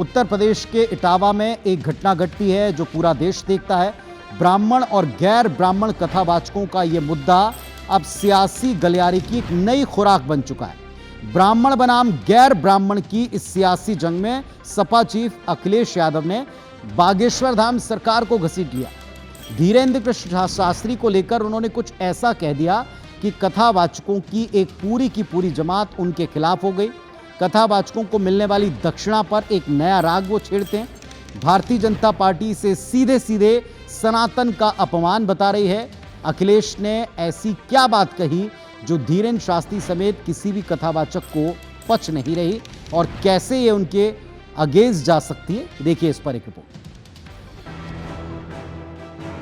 उत्तर प्रदेश के इटावा में एक घटना घटती है जो पूरा देश देखता है। ब्राह्मण और गैर ब्राह्मण कथावाचकों का यह मुद्दा अब सियासी गलियारे की एक नई खुराक बन चुका है। ब्राह्मण बनाम गैर ब्राह्मण की इस सियासी जंग में सपा चीफ अखिलेश यादव ने बागेश्वर धाम सरकार को घसीट लिया। धीरेन्द्र कृष्ण शास्त्री को लेकर उन्होंने कुछ ऐसा कह दिया कि कथावाचकों की एक पूरी की पूरी जमात उनके खिलाफ हो गई। कथावाचकों को मिलने वाली दक्षिणा पर एक नया राग वो छेड़ते हैं। भारतीय जनता पार्टी से सीधे सीधे सनातन का अपमान बता रही है। अखिलेश ने ऐसी क्या बात कही जो धीरेन्द्र शास्त्री समेत किसी भी कथावाचक को पच नहीं रही और कैसे ये उनके अगेंस्ट जा सकती है, देखिए इस पर एक रिपोर्ट।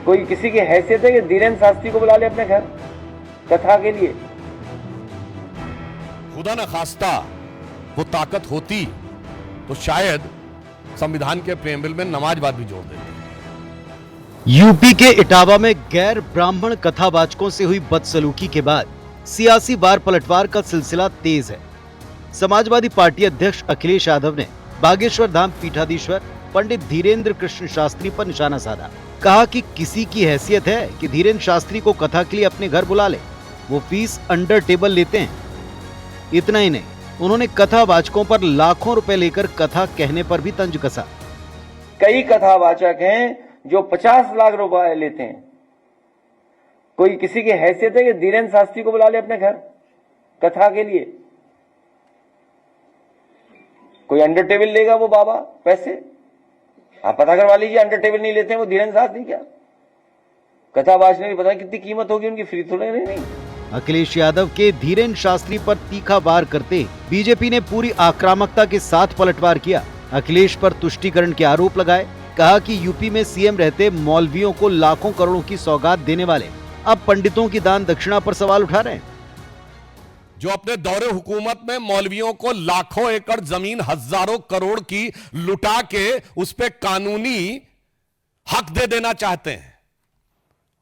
कोई किसी की हैसियत है कि धीरेन्द्र शास्त्री को बुला ले अपने घर कथा के लिए? खुदा न खास्ता वो ताकत होती तो शायद संविधान के प्रेम्बल में नमाजवाद भी जोड़ देते। यूपी के इटावा में गैर ब्राह्मण कथावाचकों से हुई बदसलूकी के बाद सियासी बार पलटवार का सिलसिला तेज है। समाजवादी पार्टी अध्यक्ष अखिलेश यादव ने बागेश्वर धाम पीठाधीश्वर पंडित धीरेन्द्र कृष्ण शास्त्री पर निशाना साधा। कहा कि किसी की हैसियत है कि धीरेन्द्र शास्त्री को कथा के लिए अपने घर बुला ले, वो फीस अंडर टेबल लेते हैं। इतना ही नहीं, उन्होंने कथावाचकों पर लाखों रुपए लेकर कथा कहने पर भी तंज कसा। कई कथावाचक हैं जो 50 लाख रुपए लेते हैं। कोई किसी की हैसियत है कि धीरेन्द्र शास्त्री को बुला ले अपने घर कथा के लिए? कोई अंडर टेबल लेगा वो बाबा पैसे? आप पता करवा लीजिए, अंडर टेबल नहीं लेते हैं वो धीरेन्द्र शास्त्री। क्या कथावाचक ने भी पता कितनी कीमत होगी उनकी, फ्री थोड़े नहीं। अखिलेश यादव के धीरेन्द्र शास्त्री पर तीखा वार करते बीजेपी ने पूरी आक्रामकता के साथ पलटवार किया। अखिलेश पर तुष्टीकरण के आरोप लगाए। कहा कि यूपी में सीएम रहते मौलवियों को लाखों करोड़ों की सौगात देने वाले अब पंडितों की दान दक्षिणा पर सवाल उठा रहे हैं। जो अपने दौरे हुकूमत में मौलवियों को लाखों एकड़ जमीन, हजारों करोड़ की लुटा के उस पे कानूनी हक दे देना चाहते हैं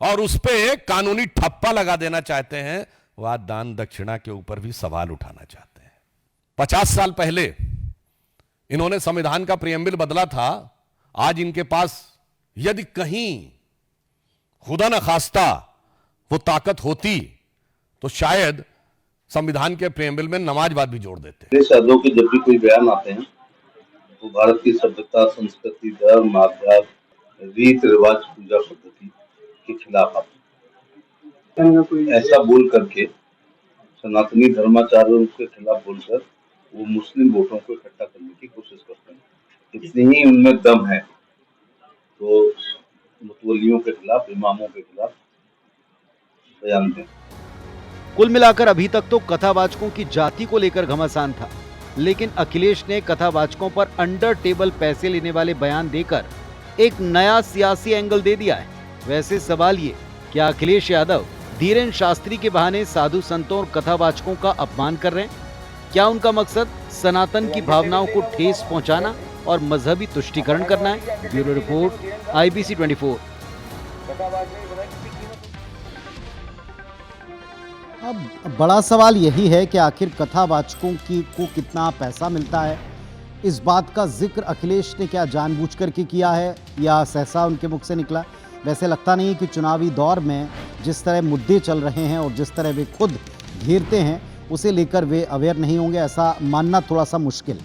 और उस पे कानूनी ठप्पा लगा देना चाहते हैं, वह दान दक्षिणा के ऊपर भी सवाल उठाना चाहते हैं। 50 साल पहले इन्होंने संविधान का प्रियम्बल बदला था। आज इनके पास यदि कहीं खुदा न खास्ता वो ताकत होती तो शायद संविधान के प्रेम्बल में नमाजवाद भी जोड़ देते। अखिलेश यादव के जब भी कोई बयान आते हैं तो भारत की सभ्यता, संस्कृति, धर्म, आध्यात्म, रीत रिवाज, पूजा पद्धति के खिलाफ आते हैं। ऐसा बोल करके सनातनी धर्माचार्यों के खिलाफ बोलकर वो मुस्लिम वोटों को इकट्ठा करने की कोशिश करते हैं। इतनी ही उनमें दम है तो मुतवल्लियों के खिलाफ, इमामों के खिलाफ बयान दें। कुल मिलाकर अभी तक तो कथावाचकों की जाति को लेकर घमासान था, लेकिन अखिलेश ने कथावाचकों पर अंडर टेबल पैसे लेने वाले बयान देकर एक नया सियासी एंगल दे दिया है। वैसे सवाल ये, क्या अखिलेश यादव धीरेन्द्र शास्त्री के बहाने साधु संतों और कथावाचकों का अपमान कर रहे हैं? क्या उनका मकसद सनातन की भावनाओं को ठेस पहुंचाना और मजहबी तुष्टीकरण करना है? Bureau report, IBC 24। अब बड़ा सवाल यही है कि आखिर कथावाचकों को कितना पैसा मिलता है। इस बात का जिक्र अखिलेश ने क्या जानबूझ करके किया है या सहसा उनके मुख से निकला? वैसे लगता नहीं कि चुनावी दौर में जिस तरह मुद्दे चल रहे हैं और जिस तरह वे खुद घेरते हैं उसे लेकर वे अवेयर नहीं होंगे, ऐसा मानना थोड़ा सा मुश्किल।